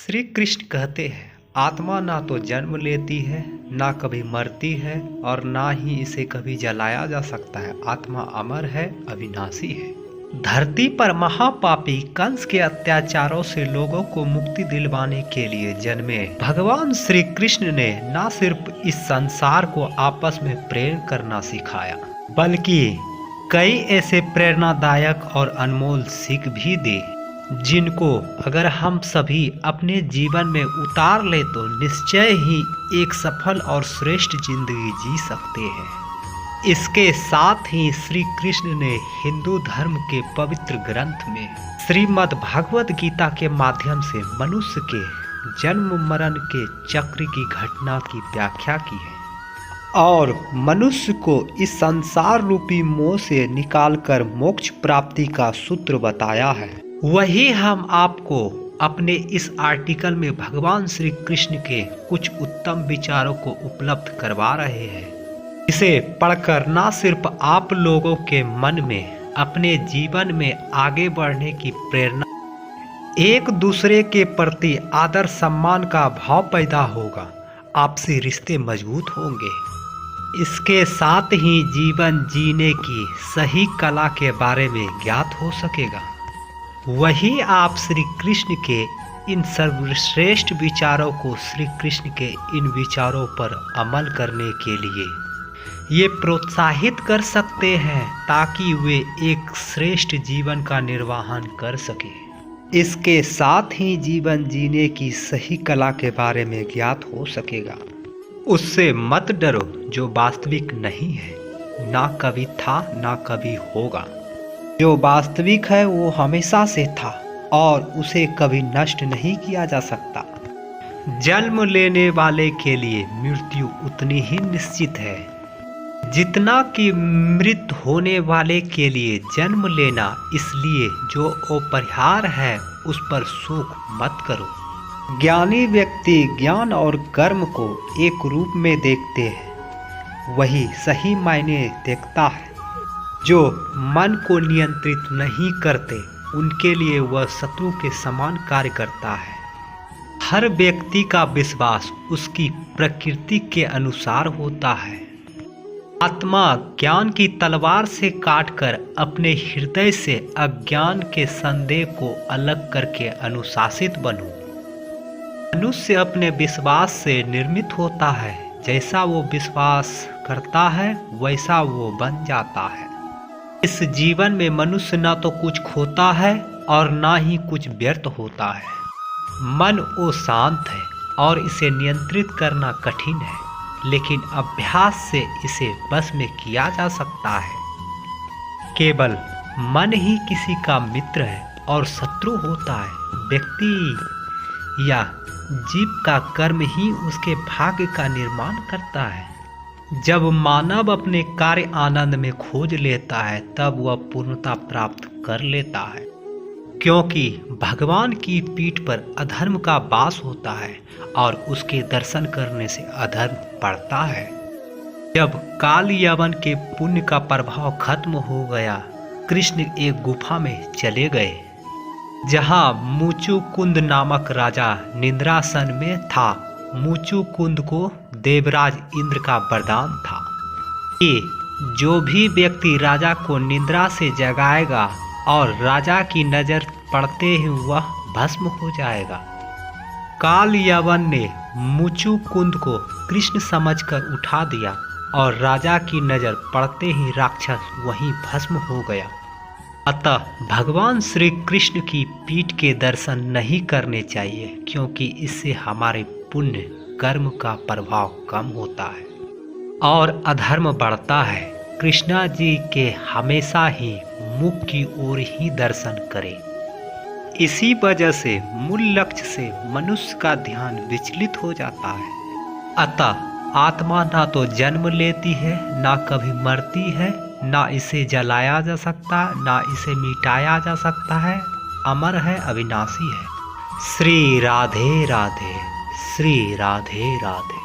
श्री कृष्ण कहते हैं, आत्मा ना तो जन्म लेती है, ना कभी मरती है और ना ही इसे कभी जलाया जा सकता है। आत्मा अमर है, अविनाशी है। धरती पर महापापी कंस के अत्याचारों से लोगों को मुक्ति दिलवाने के लिए जन्मे भगवान श्री कृष्ण ने न सिर्फ इस संसार को आपस में प्रेम करना सिखाया, बल्कि कई ऐसे प्रेरणादायक और अनमोल सीख भी दी, जिनको अगर हम सभी अपने जीवन में उतार ले तो निश्चय ही एक सफल और श्रेष्ठ जिंदगी जी सकते हैं। इसके साथ ही श्री कृष्ण ने हिंदू धर्म के पवित्र ग्रंथ में श्रीमद् भागवत गीता के माध्यम से मनुष्य के जन्म मरण के चक्र की घटना की व्याख्या की है और मनुष्य को इस संसार रूपी मोह से निकालकर मोक्ष प्राप्ति का सूत्र बताया है। वही हम आपको अपने इस आर्टिकल में भगवान श्री कृष्ण के कुछ उत्तम विचारों को उपलब्ध करवा रहे हैं। इसे पढ़कर न सिर्फ आप लोगों के मन में अपने जीवन में आगे बढ़ने की प्रेरणा, एक दूसरे के प्रति आदर सम्मान का भाव पैदा होगा, आपसी रिश्ते मजबूत होंगे। इसके साथ ही जीवन जीने की सही कला के बारे में ज्ञात हो सकेगा। वही आप श्री कृष्ण के इन सर्वश्रेष्ठ विचारों को श्री कृष्ण के इन विचारों पर अमल करने के लिए ये प्रोत्साहित कर सकते हैं ताकि वे एक श्रेष्ठ जीवन का निर्वहन कर सके। इसके साथ ही जीवन जीने की सही कला के बारे में ज्ञात हो सकेगा। उससे मत डरो जो वास्तविक नहीं है, ना कभी था ना कभी होगा। जो वास्तविक है वो हमेशा से था और उसे कभी नष्ट नहीं किया जा सकता। जन्म लेने वाले के लिए मृत्यु उतनी ही निश्चित है जितना कि मृत होने वाले के लिए जन्म लेना। इसलिए जो अपरिहार्य है उस पर शोक मत करो। ज्ञानी व्यक्ति ज्ञान और कर्म को एक रूप में देखते हैं, वही सही मायने देखता है। जो मन को नियंत्रित नहीं करते उनके लिए वह शत्रु के समान कार्य करता है। हर व्यक्ति का विश्वास उसकी प्रकृति के अनुसार होता है। आत्मा ज्ञान की तलवार से काटकर अपने हृदय से अज्ञान के संदेह को अलग करके अनुशासित बनो। मनुष्य अपने विश्वास से निर्मित होता है। जैसा वो विश्वास करता है वैसा वो बन जाता है। इस जीवन में मनुष्य ना तो कुछ खोता है और ना ही कुछ व्यर्थ होता है। मन वो शांत है और इसे नियंत्रित करना कठिन है, लेकिन अभ्यास से इसे बस में किया जा सकता है। केवल मन ही किसी का मित्र है और शत्रु होता है। व्यक्ति या जीव का कर्म ही उसके भाग्य का निर्माण करता है। जब मानव अपने कार्य आनंद में खोज लेता है तब वह पूर्णता प्राप्त कर लेता है, क्योंकि भगवान की पीठ पर अधर्म का वास होता है और उसके दर्शन करने से अधर्म बढ़ता है। जब काल यवन के पुण्य का प्रभाव खत्म हो गया, कृष्ण एक गुफा में चले गए जहां मुचुकुंद नामक राजा निद्रासन में था। मुचुकुंद को देवराज इंद्र का वरदान था कि जो भी व्यक्ति राजा को निद्रा से जगाएगा और राजा की नजर पड़ते ही वह भस्म हो जाएगा। काल यवन ने मुचुकुंद को कृष्ण समझकर उठा दिया और राजा की नजर पड़ते ही राक्षस वहीं भस्म हो गया। अतः भगवान श्री कृष्ण की पीठ के दर्शन नहीं करने चाहिए, क्योंकि इससे हमारे पुण्य कर्म का प्रभाव कम होता है और अधर्म बढ़ता है। कृष्णा जी के हमेशा ही मुख की ओर ही दर्शन करें। इसी वजह से मूल लक्ष्य से मनुष्य का ध्यान विचलित हो जाता है। अतः आत्मा ना तो जन्म लेती है, ना कभी मरती है, ना इसे जलाया जा सकता, ना इसे मिटाया जा सकता है। अमर है, अविनाशी है। श्री राधे राधे, श्री राधे राधे।